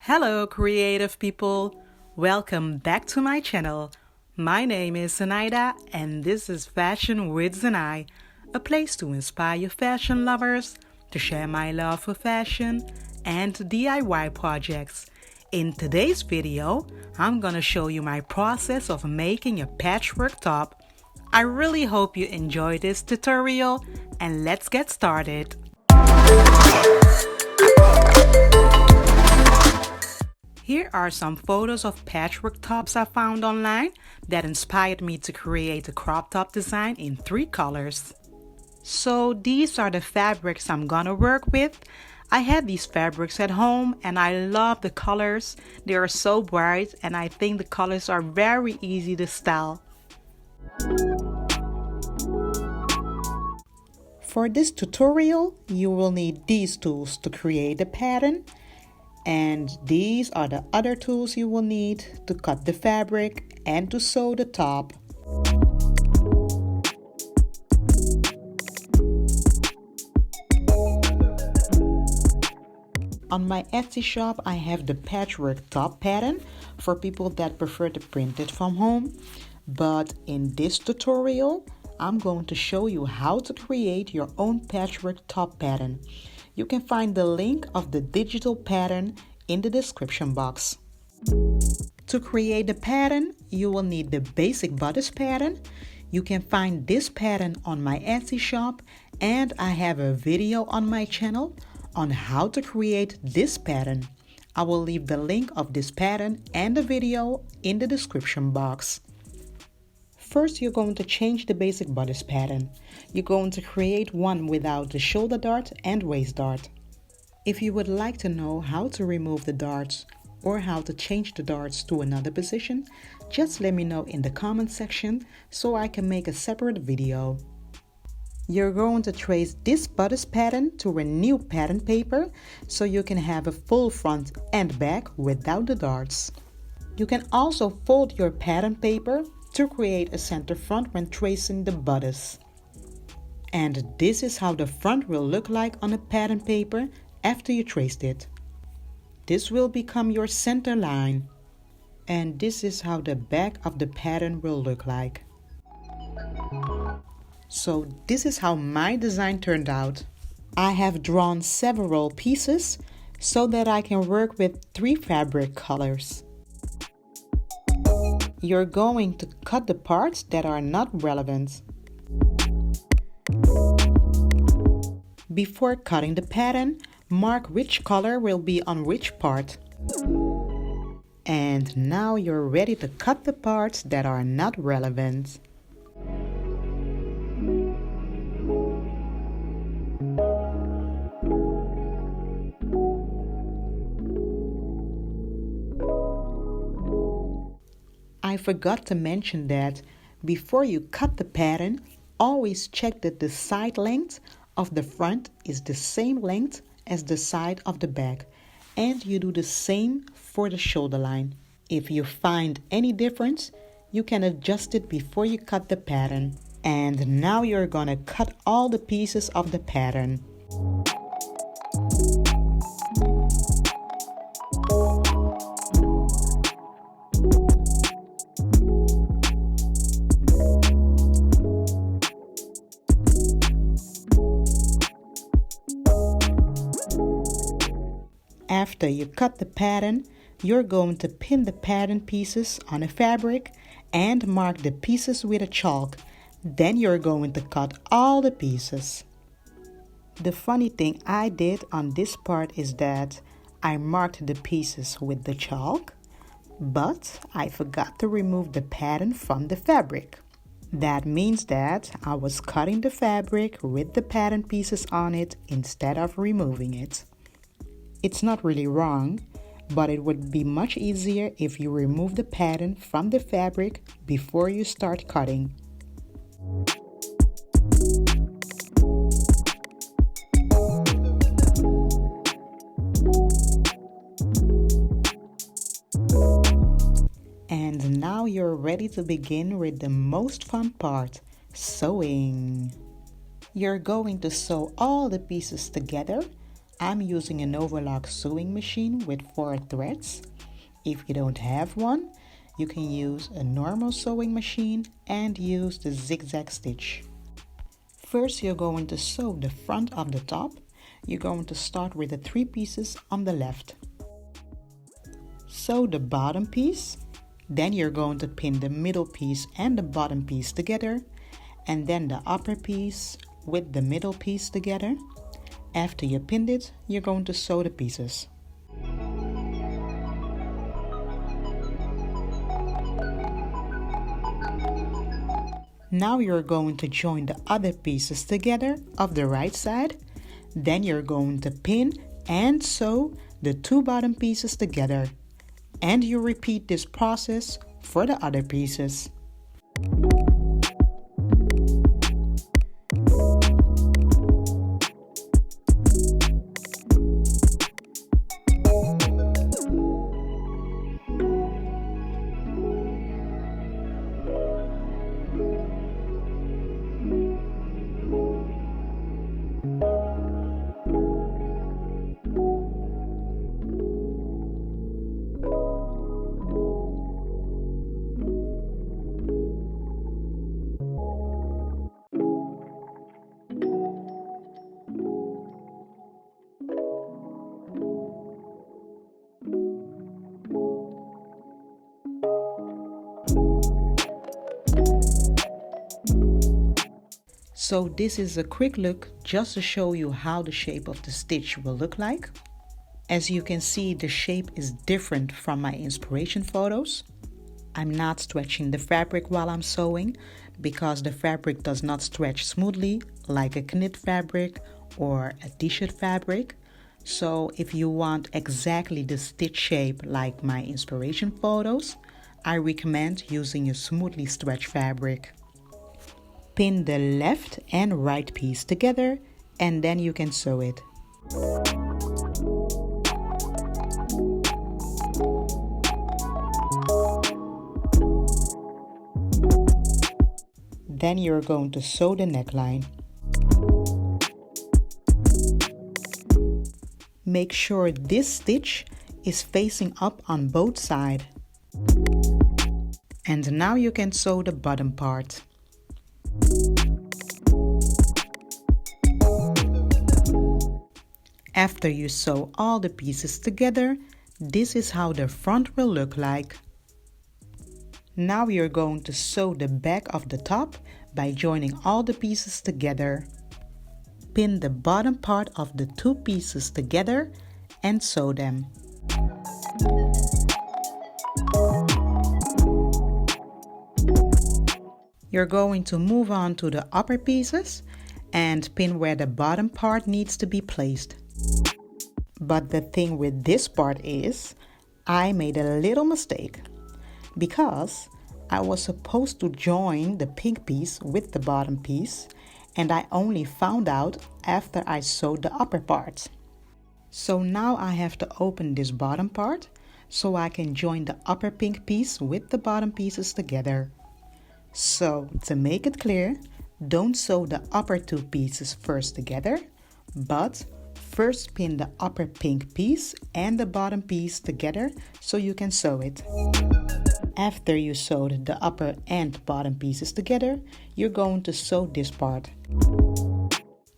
Hello creative people, welcome back to my channel. My name is Zenaida and this is Fashion with Zenai, a place to inspire fashion lovers, to share my love for fashion and DIY projects. In today's video, I'm gonna show you my process of making a patchwork top. I really hope you enjoy this tutorial and let's get started. Here are some photos of patchwork tops I found online that inspired me to create a crop top design in 3 colors. So these are the fabrics I'm gonna work with. I had these fabrics at home and I love the colors. They are so bright and I think the colors are very easy to style. For this tutorial, you will need these tools to create the pattern. And these are the other tools you will need to cut the fabric and to sew the top. On my Etsy shop, I have the patchwork top pattern for people that prefer to print it from home. But in this tutorial, I'm going to show you how to create your own patchwork top pattern. You can find the link of the digital pattern in the description box. To create the pattern, you will need the Basic Bodice Pattern. You can find this pattern on my Etsy shop and I have a video on my channel on how to create this pattern. I will leave the link of this pattern and the video in the description box. First, you're going to change the basic bodice pattern. You're going to create one without the shoulder dart and waist dart. If you would like to know how to remove the darts or how to change the darts to another position, just let me know in the comment section so I can make a separate video. You're going to trace this bodice pattern to a new pattern paper so you can have a full front and back without the darts. You can also fold your pattern paper to create a center front when tracing the bodice. And this is how the front will look like on a pattern paper after you traced it. This will become your center line. And this is how the back of the pattern will look like. So this is how my design turned out. I have drawn several pieces so that I can work with 3 fabric colors. You're going to cut the parts that are not relevant. Before cutting the pattern, mark which color will be on which part. And now you're ready to cut the parts that are not relevant. I forgot to mention that before you cut the pattern, always check that the side length of the front is the same length as the side of the back, and you do the same for the shoulder line. If you find any difference, you can adjust it before you cut the pattern. And now you're gonna cut all the pieces of the pattern. After you cut the pattern, you're going to pin the pattern pieces on a fabric and mark the pieces with a chalk. Then you're going to cut all the pieces. The funny thing I did on this part is that I marked the pieces with the chalk, but I forgot to remove the pattern from the fabric. That means that I was cutting the fabric with the pattern pieces on it instead of removing it. It's not really wrong, but it would be much easier if you remove the pattern from the fabric before you start cutting. And now you're ready to begin with the most fun part, sewing. You're going to sew all the pieces together I'm using an overlock sewing machine with 4 threads. If you don't have one, you can use a normal sewing machine and use the zigzag stitch. First, you're going to sew the front of the top. You're going to start with the 3 pieces on the left. Sew the bottom piece. Then you're going to pin the middle piece and the bottom piece together, and then the upper piece with the middle piece together. After you pinned it, you're going to sew the pieces. Now you're going to join the other pieces together of the right side. Then you're going to pin and sew the 2 bottom pieces together. And you repeat this process for the other pieces. So this is a quick look just to show you how the shape of the stitch will look like. As you can see, the shape is different from my inspiration photos. I'm not stretching the fabric while I'm sewing because the fabric does not stretch smoothly like a knit fabric or a t-shirt fabric. So if you want exactly the stitch shape like my inspiration photos, I recommend using a smoothly stretched fabric. Pin the left and right piece together and then you can sew it. Then you're going to sew the neckline. Make sure this stitch is facing up on both sides. And now you can sew the bottom part. After you sew all the pieces together, this is how the front will look like. Now you're going to sew the back of the top by joining all the pieces together. Pin the bottom part of the 2 pieces together and sew them. You're going to move on to the upper pieces and pin where the bottom part needs to be placed. But the thing with this part is, I made a little mistake because I was supposed to join the pink piece with the bottom piece, and I only found out after I sewed the upper part. So now I have to open this bottom part so I can join the upper pink piece with the bottom pieces together. So to make it clear, don't sew the upper 2 pieces first together, but first pin the upper pink piece and the bottom piece together so you can sew it. After you sewed the upper and bottom pieces together, you're going to sew this part.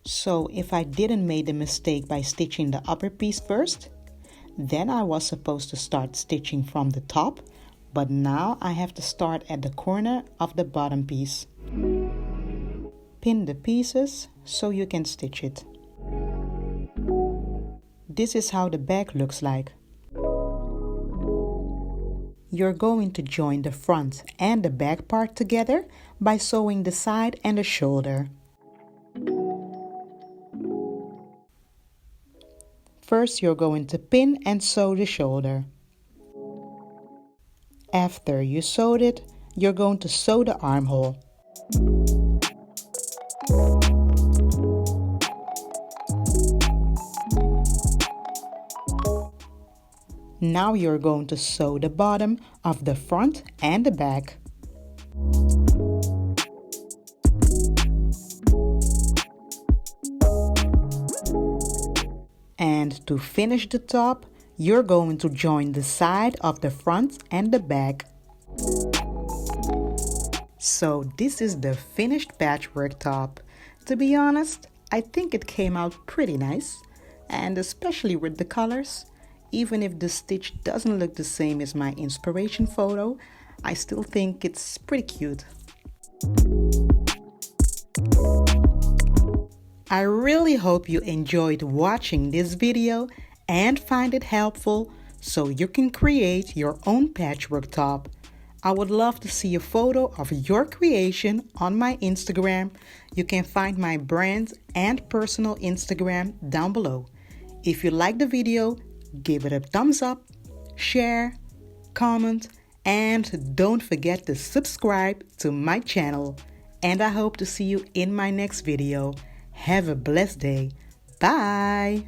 So if I didn't make the mistake by stitching the upper piece first, then I was supposed to start stitching from the top, but now I have to start at the corner of the bottom piece. Pin the pieces so you can stitch it. This is how the back looks like. You're going to join the front and the back part together by sewing the side and the shoulder. First, you're going to pin and sew the shoulder. After you sewed it, you're going to sew the armhole. Now you're going to sew the bottom of the front and the back. And to finish the top, you're going to join the side of the front and the back. So this is the finished patchwork top. To be honest, I think it came out pretty nice, and especially with the colors. Even if the stitch doesn't look the same as my inspiration photo, I still think it's pretty cute. I really hope you enjoyed watching this video and find it helpful so you can create your own patchwork top. I would love to see a photo of your creation on my Instagram. You can find my brand and personal Instagram down below. If you like the video, give it a thumbs up, share, comment, and don't forget to subscribe to my channel. And I hope to see you in my next video. Have a blessed day. Bye.